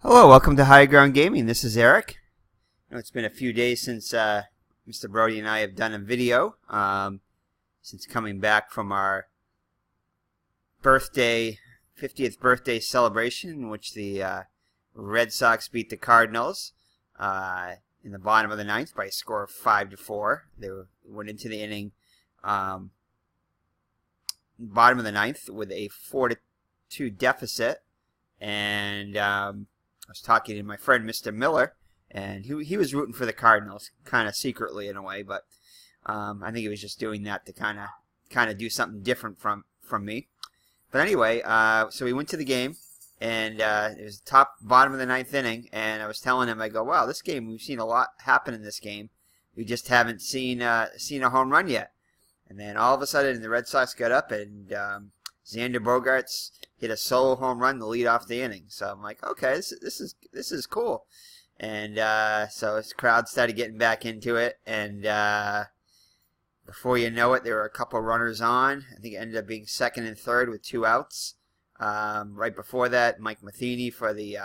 Hello, welcome to High Ground Gaming. This is Eric. I know it's been a few days since Mr. Brodie and I have done a video since coming back from our 50th birthday celebration, in which the Red Sox beat the Cardinals in the bottom of the ninth by a score of 5-4. They went into the inning bottom of the ninth with a 4-2 deficit, and I was talking to my friend Mr. Miller, and he was rooting for the Cardinals, kind of secretly in a way, but I think he was just doing that to kind of do something different from me. But anyway, so we went to the game, and it was the bottom of the ninth inning, and I was telling him, I go, wow, this game, we've seen a lot happen in this game. We just haven't seen a home run yet. And then all of a sudden, the Red Sox got up, and Xander Bogaerts hit a solo home run to lead off the inning. So I'm like, okay, this is cool. And so the crowd started getting back into it, and before you know it, there were a couple runners on. I think it ended up being second and third with 2 outs. Right before that, Mike Matheny for the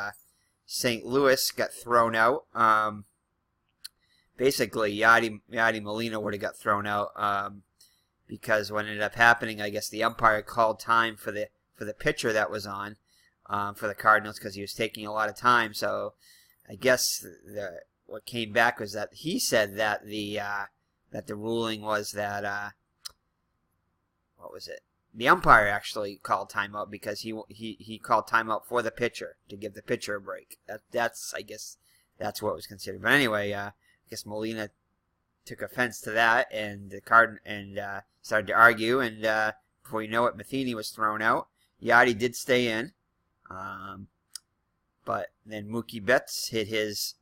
St. Louis got thrown out. Basically, Yadi Molina would have got thrown out because what ended up happening, I guess the umpire called time for the pitcher that was on for the Cardinals because he was taking a lot of time. So I guess what came back was that he said that the ruling was that what was it? The umpire actually called timeout because he called timeout for the pitcher to give the pitcher a break. I guess that's what was considered. But anyway, I guess Molina took offense to that, and the started to argue, and before you know it, Matheny was thrown out. Yadi did stay in, but then Mookie Betts hit his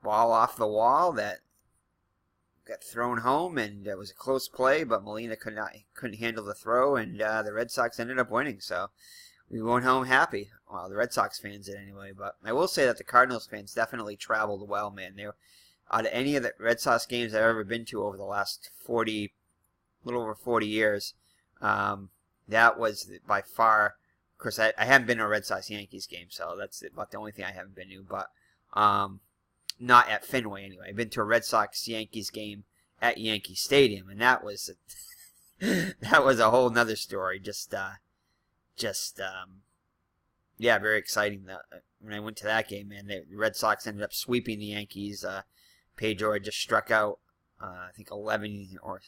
ball off the wall that got thrown home, and it was a close play, but Molina couldn't handle the throw, and the Red Sox ended up winning. So we went home happy. Well, the Red Sox fans did anyway. But I will say that the Cardinals fans definitely traveled well, man. They were, out of any of the Red Sox games I've ever been to over the last little over 40 years, that was by far. Of course, I haven't been to a Red Sox-Yankees game, so that's about the only thing I haven't been to. But not at Fenway anyway. I've been to a Red Sox-Yankees game at Yankee Stadium, and that was a whole nother story. Yeah, very exciting. When I went to that game, man, the Red Sox ended up sweeping the Yankees. Pedro had just struck out, I think 11 or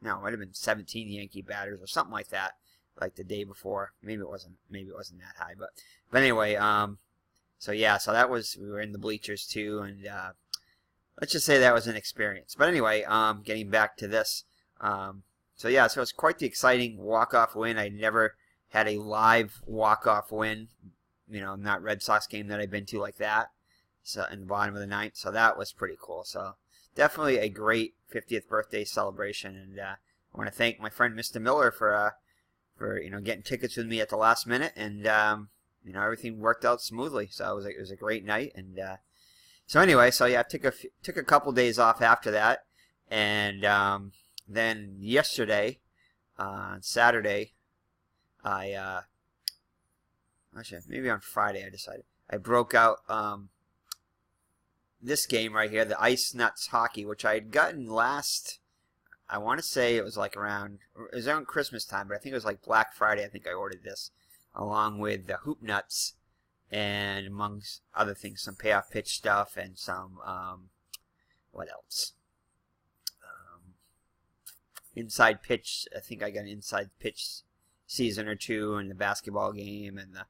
no, it might have been 17 Yankee batters or something like that, like the day before. Maybe it wasn't that high, but anyway, so yeah, so we were in the bleachers too, and let's just say that was an experience. But anyway, getting back to this, so yeah, so it's quite the exciting walk-off win. I never had a live walk-off win, not Red Sox game that I've been to like that. So in the bottom of the ninth, so that was pretty cool. So definitely a great 50th birthday celebration, and I want to thank my friend Mr. Miller for getting tickets with me at the last minute, and everything worked out smoothly. So it was a great night, and so anyway, so yeah, I took a couple days off after that, and then yesterday on Saturday, actually maybe on Friday I decided I broke out this game right here, the Nutz Hockey, which I had gotten I want to say it was around Christmas time, but I think it was like Black Friday. I think I ordered this along with the Hoop Nuts and amongst other things, some payoff pitch stuff and some, what else? Inside pitch. I think I got an inside pitch season or two, and the basketball game and the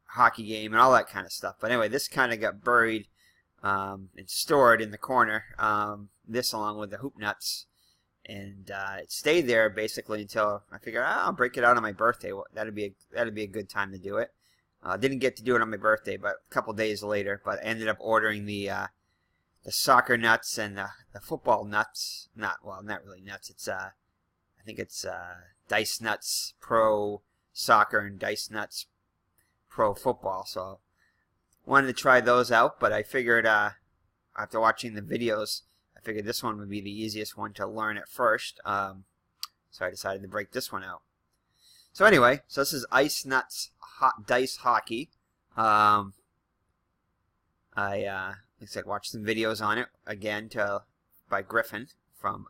hockey game and all that kind of stuff. But anyway, this kind of got buried and stored in the corner, this along with the Hoop Nuts, and it stayed there basically until I figured I'll break it out on my birthday. Well, that'd be a good time to do it. Didn't get to do it on my birthday, but a couple days later. But I ended up ordering the soccer nuts and the football nuts. Not really nuts. It's I think it's Dice Nuts Pro Soccer and Dice Nuts Pro Football. So wanted to try those out, but I figured after watching the videos, I figured this one would be the easiest one to learn at first. So I decided to break this one out. So anyway, so this is Nutz Dice Hockey. I like I said, watched some videos on it again by Griffin,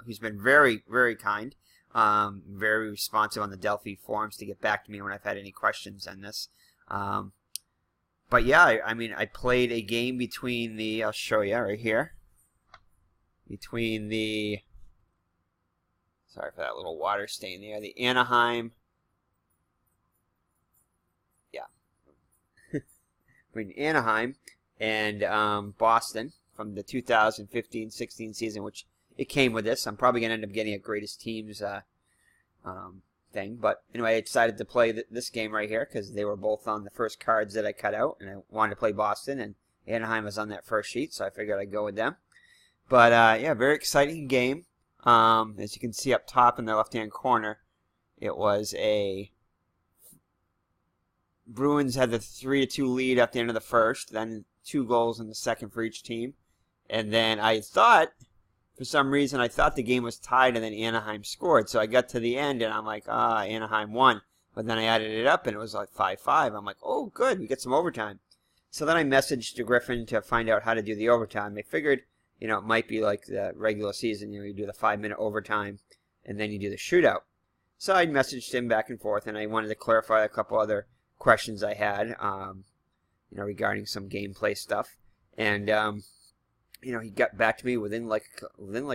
who's been very, very kind, very responsive on the Delphi forums to get back to me when I've had any questions on this. But yeah, I mean, I played a game between I'll show you right here, between sorry for that little water stain there, the Anaheim, between Anaheim and Boston from the 2015-16 season, which it came with this. I'm probably going to end up getting a greatest teams thing. But anyway, I decided to play this game right here because they were both on the first cards that I cut out, and I wanted to play Boston, and Anaheim was on that first sheet, so I figured I'd go with them. But yeah, very exciting game. As you can see up top in the left-hand corner, it was Bruins had the 3-2 lead at the end of the first, then 2 goals in the second for each team. And then I thought, for some reason, I thought the game was tied and then Anaheim scored. So I got to the end and I'm like, Anaheim won. But then I added it up and it was like 5-5. I'm like, oh, good, we get some overtime. So then I messaged Griffin to find out how to do the overtime. I figured, it might be like the regular season. You do the 5-minute overtime and then you do the shootout. So I messaged him back and forth and I wanted to clarify a couple other questions I had, regarding some gameplay stuff. And, he got back to me within like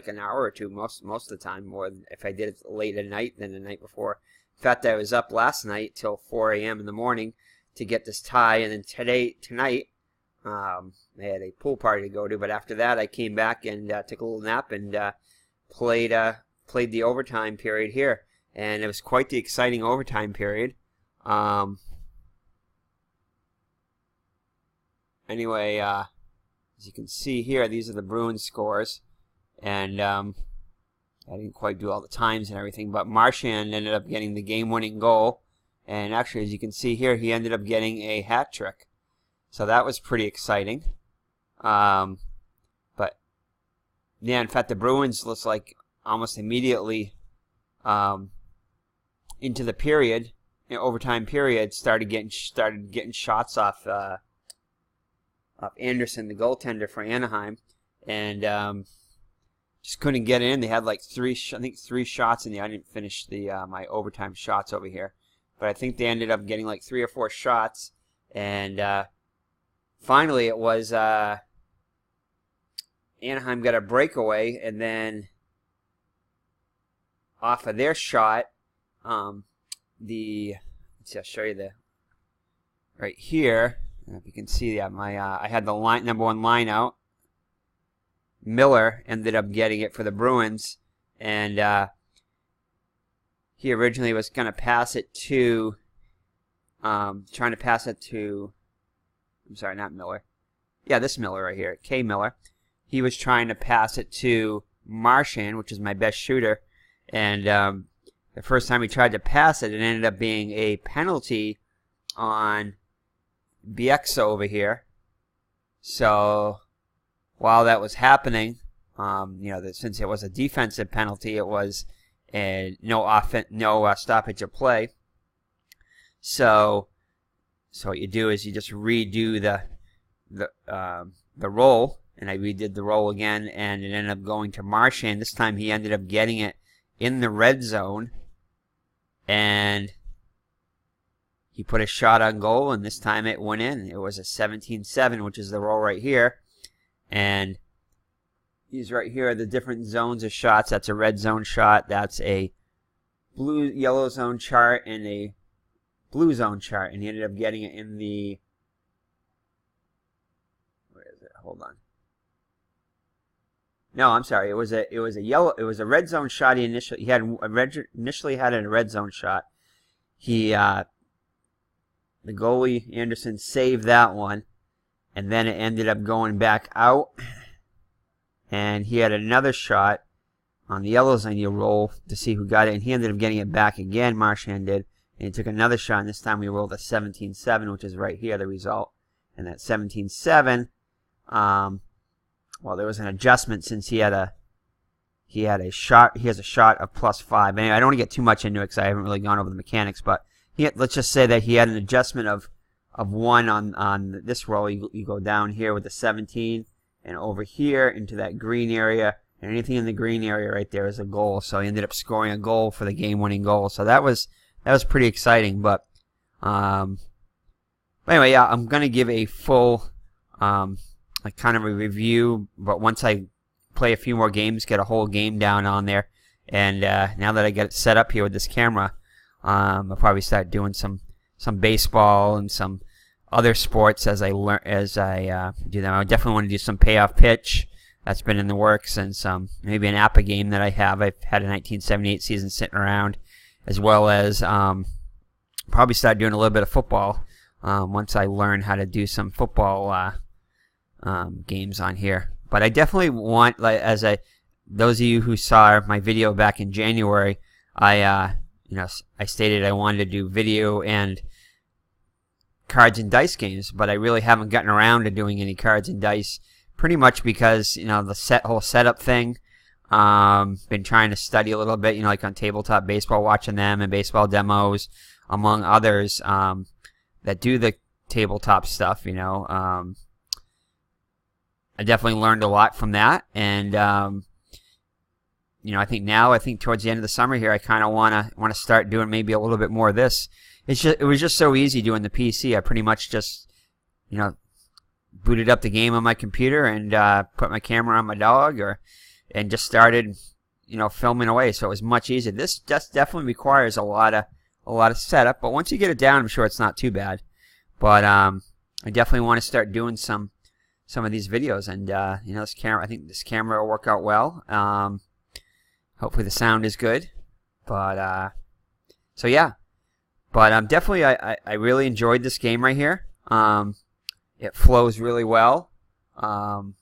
an hour or two most of the time, more than if I did it late at night than the night before. In fact, I was up last night till 4 a.m. in the morning to get this tie, and then tonight, I had a pool party to go to, but after that I came back and took a little nap and played the overtime period here, and it was quite the exciting overtime period. Anyway, as you can see here, these are the Bruins scores, and I didn't quite do all the times and everything, but Marchand ended up getting the game-winning goal, and actually, as you can see here, he ended up getting a hat trick, so that was pretty exciting. But yeah, in fact, the Bruins looks like almost immediately into the period, overtime period, started getting shots off Anderson, the goaltender for Anaheim, and just couldn't get in. They had like three shots in the. I didn't finish the my overtime shots over here, but I think they ended up getting like 3 or 4 shots, and finally it was Anaheim got a breakaway, and then off of their shot, let's see, I'll show you right here. If you can see that, I had the number 1 line out. Miller ended up getting it for the Bruins, and he originally was going to pass it to, I'm sorry, not Miller. Yeah, this Miller right here, K. Miller. He was trying to pass it to Marchand, which is my best shooter, and the first time he tried to pass it, it ended up being a penalty on Bieksa over here. So while that was happening, since it was a defensive penalty, it was no stoppage of play. So what you do is you just redo the roll, and I redid the roll again, and it ended up going to Marchand. This time he ended up getting it in the red zone, and he put a shot on goal, and this time it went in. It was a 17-7, which is the roll right here. And these right here are the different zones of shots. That's a red zone shot. That's a yellow zone chart and a blue zone chart. And he ended up getting it in the... Where is it? Hold on. No, I'm sorry. It was a red zone shot. He initially had a red zone shot. The goalie, Anderson, saved that one, and then it ended up going back out, and he had another shot on the yellow zone. You roll to see who got it, and he ended up getting it back again, Marchand did, and he took another shot, and this time we rolled a 17-7, which is right here, the result. And that 17-7, well, there was an adjustment since he has a shot of +5. Anyway, I don't want to get too much into it because I haven't really gone over the mechanics, but let's just say that he had an adjustment of of 1 on this roll. You go down here with the 17 and over here into that green area, and anything in the green area right there is a goal. So he ended up scoring a goal for the game-winning goal. So that was pretty exciting. But anyway, yeah, I'm gonna give a full like kind of a review. But once I play a few more games, get a whole game down on there, and now that I get it set up here with this camera, I'll probably start doing some baseball and some other sports as I do them. I definitely want to do some payoff pitch. That's been in the works, and some maybe an APA game that I have. I've had a 1978 season sitting around, as well as probably start doing a little bit of football once I learn how to do some football games on here. But I want, like, those of you who saw my video back in January, I stated I wanted to do video and cards and dice games, but I really haven't gotten around to doing any cards and dice, pretty much because, the whole setup thing. Been trying to study a little bit, like on Tabletop Baseball, watching them and baseball demos, among others, that do the tabletop stuff, I definitely learned a lot from that, and I think towards the end of the summer here, I kind of want to start doing maybe a little bit more of this. It was just so easy doing the PC. I pretty much just booted up the game on my computer and put my camera on my dog, and just started filming away. So it was much easier. This just definitely requires a lot of setup, but once you get it down, I'm sure it's not too bad. But I definitely want to start doing some of these videos, and this camera. I think this camera will work out well. Hopefully the sound is good. But so yeah. But definitely, I really enjoyed this game right here. It flows really well. All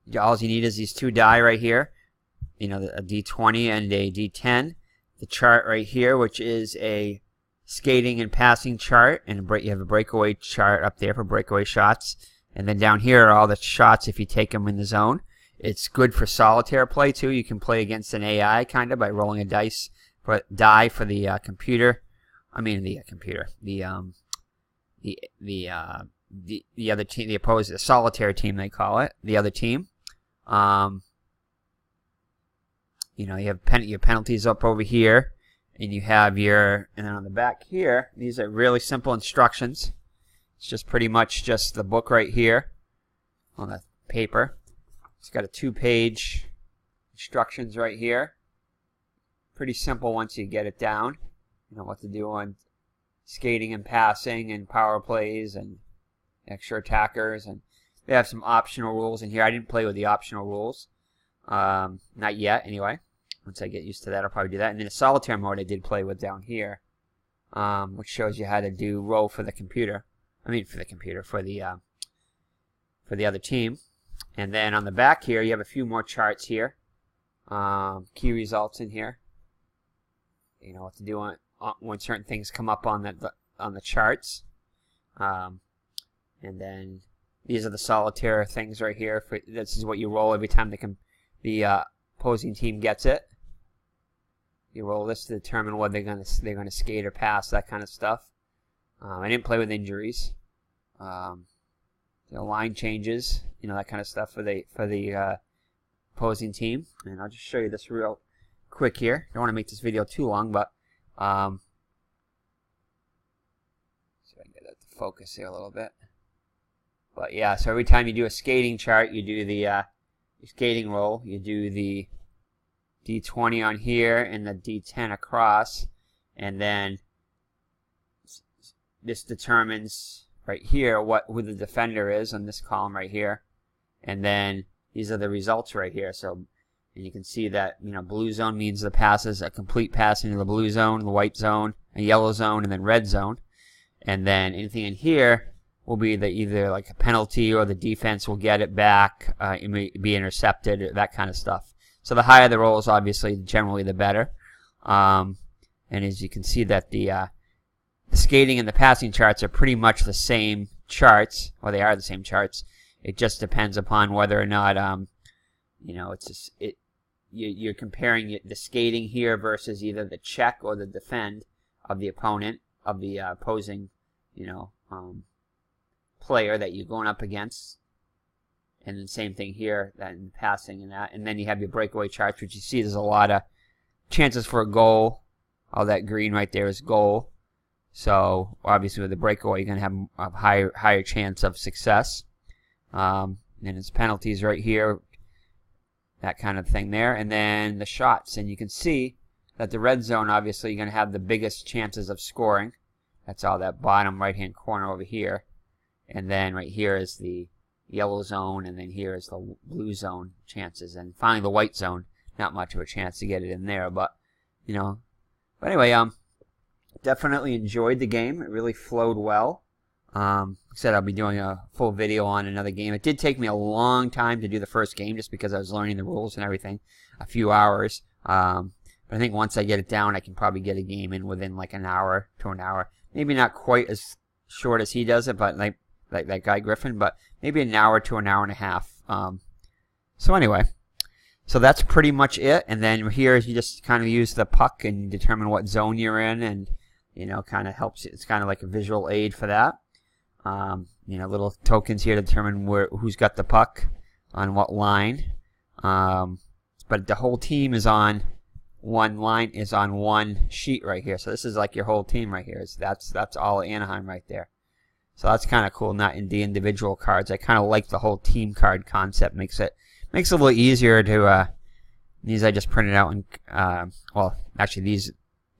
you need is these 2 die right here. A D20 and a D10. The chart right here, which is a skating and passing chart, and you have a breakaway chart up there for breakaway shots. And then down here are all the shots if you take them in the zone. It's good for solitaire play too. You can play against an AI kind of by rolling a die for the computer. I mean the computer. The other team, the solitaire team they call it. The other team. You have your penalties up over here, and you have and then on the back here, these are really simple instructions. It's just pretty much just the book right here on the paper. It's got a 2-page instructions right here. Pretty simple once you get it down. What to do on skating and passing and power plays and extra attackers. And they have some optional rules in here. I didn't play with the optional rules. Not yet, anyway. Once I get used to that, I'll probably do that. And then the solitaire mode I did play with down here, which shows you how to roll for the computer. For the other team. And then on the back here, you have a few more charts here. Key results in here. What to do when certain things come up on the charts. And then these are the solitaire things right here. This is what you roll every time the opposing team gets it. You roll this to determine whether they're gonna skate or pass, that kind of stuff. I didn't play with injuries. Line changes, that kind of stuff for the opposing team. And I'll just show you this real quick here. Don't want to make this video too long, but see if I can get that to focus here a little bit. But yeah, so every time you do a skating chart, you do the skating roll. You do the D20 on here and the D10 across, and then this determines right here who the defender is on this column right here, and then these are the results right here. So, and you can see that blue zone means the pass is a complete pass into the blue zone, the white zone, a yellow zone, and then red zone. And then anything in here will be either like a penalty or the defense will get it back, it may be intercepted, that kind of stuff. So the higher the rolls, obviously, generally the better. And as you can see that the skating and the passing charts are pretty much the same charts, or they are the same charts. It just depends upon whether or not you're comparing the skating here versus either the check or the defend of the opponent, of the opposing player that you're going up against. And then same thing here, that in passing and that. And then you have your breakaway charts, which you see there's a lot of chances for a goal. All that green right there is goal. So obviously with the breakaway, you're going to have a higher chance of success. And it's penalties right here, that kind of thing there. And then the shots. And you can see that the red zone, obviously, you're going to have the biggest chances of scoring. That's all that bottom right-hand corner over here. And then right here is the yellow zone, and then here is the blue zone chances. And finally the white zone, not much of a chance to get it in there. But, you know. But anyway, definitely enjoyed the game. It really flowed well. Like I said, I'll be doing a full video on another game. It did take me a long time to do the first game just because I was learning the rules and everything. A few hours. But I think once I get it down, I can probably get a game in within like an hour to an hour. Maybe not quite as short as he does it, but like that guy Griffin, but maybe an hour to an hour and a half. So anyway, so that's pretty much it. And then here you just kind of use the puck and determine what zone you're in, and you know, kind of helps. It's kind of like a visual aid for that. You know, little tokens here to determine who's got the puck on what line. But the whole team is on one line, is on one sheet right here. So this is like your whole team right here. That's all Anaheim right there. So that's kind of cool, not in the individual cards. I kind of like the whole team card concept. Makes it a little easier to. These I just printed out, and well, actually these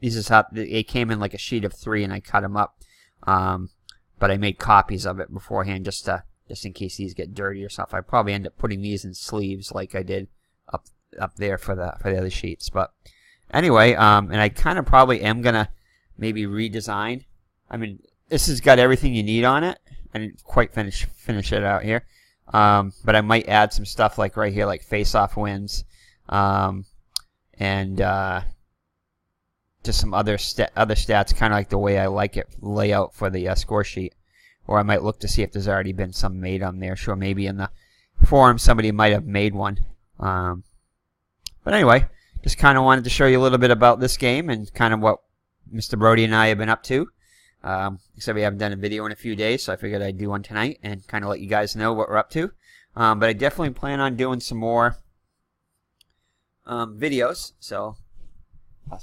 is how they came in like a sheet of 3, and I cut them up. But I made copies of it beforehand just in case these get dirty or stuff. I probably end up putting these in sleeves like I did up there for the other sheets. But anyway, and I kind of probably am gonna maybe redesign. I mean, this has got everything you need on it. I didn't quite finish it out here, but I might add some stuff like right here, like face-off wins, and just some other stats, kind of like the way I like it layout for the score sheet. Or I might look to see if there's already been some made on there. Sure, maybe in the forum somebody might have made one. But anyway, just kind of wanted to show you a little bit about this game and kind of what Mr. Brodie and I have been up to. Except we haven't done a video in a few days, so I figured I'd do one tonight and kind of let you guys know what we're up to. But I definitely plan on doing some more videos. So I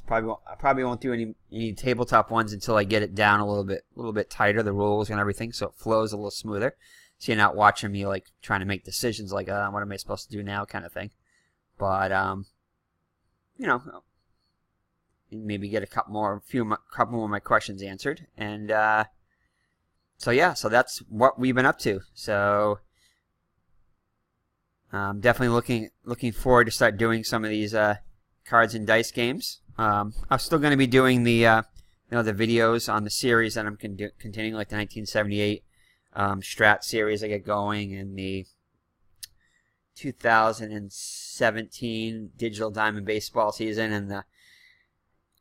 probably won't do any tabletop ones until I get it down a little bit tighter, the rules and everything, so it flows a little smoother. So you're not watching me like trying to make decisions like, what am I supposed to do now, kind of thing. But you know, maybe get a couple more of my questions answered, and so yeah, so that's what we've been up to. So definitely looking forward to start doing some of these cards and dice games. I'm still going to be doing the the videos on the series that I'm continuing, like the 1978 Strat series I get going, and the 2017 Digital Diamond Baseball season, and the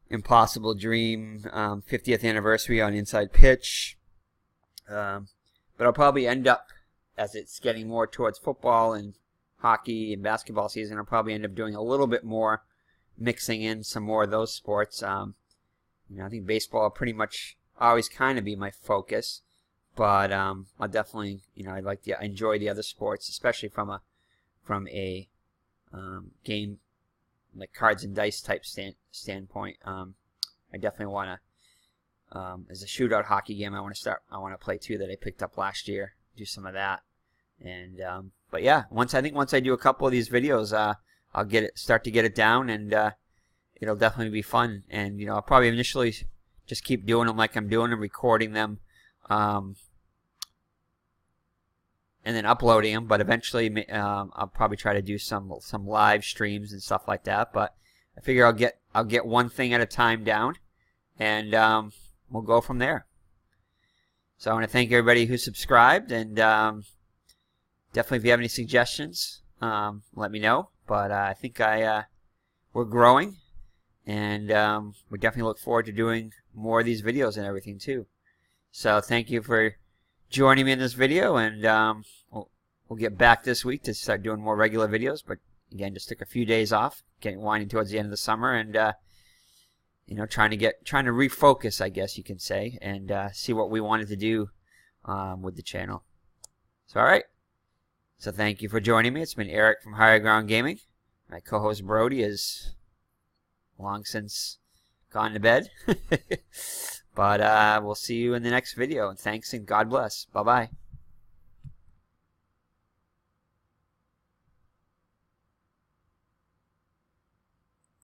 Impossible Dream 50th anniversary on Inside Pitch. But I'll probably end up, as it's getting more towards football and hockey and basketball season, I'll probably end up doing a little bit more, mixing in some more of those sports. I think baseball will pretty much always kind of be my focus, but I'll definitely, I enjoy the other sports, especially from a game like cards and dice type standpoint. I definitely want to, as a shootout hockey game, I want to play too, that I picked up last year. Do some of that, and but yeah, once I do a couple of these videos, I'll start to get it down, and it'll definitely be fun. And I'll probably initially just keep doing them like I'm doing them, recording them, and then uploading them. But eventually, I'll probably try to do some live streams and stuff like that. But I figure I'll get one thing at a time down, and we'll go from there. So I want to thank everybody who subscribed, and definitely if you have any suggestions, let me know. But I think we're growing, and we definitely look forward to doing more of these videos and everything too. So thank you for joining me in this video, and we'll get back this week to start doing more regular videos. But again, just took a few days off, winding towards the end of the summer, and trying to refocus, I guess you can say, and see what we wanted to do with the channel. So, all right. So thank you for joining me. It's been Eric from Higher Ground Gaming. My co-host Brodie is long since gone to bed. But we'll see you in the next video. And thanks and God bless. Bye-bye.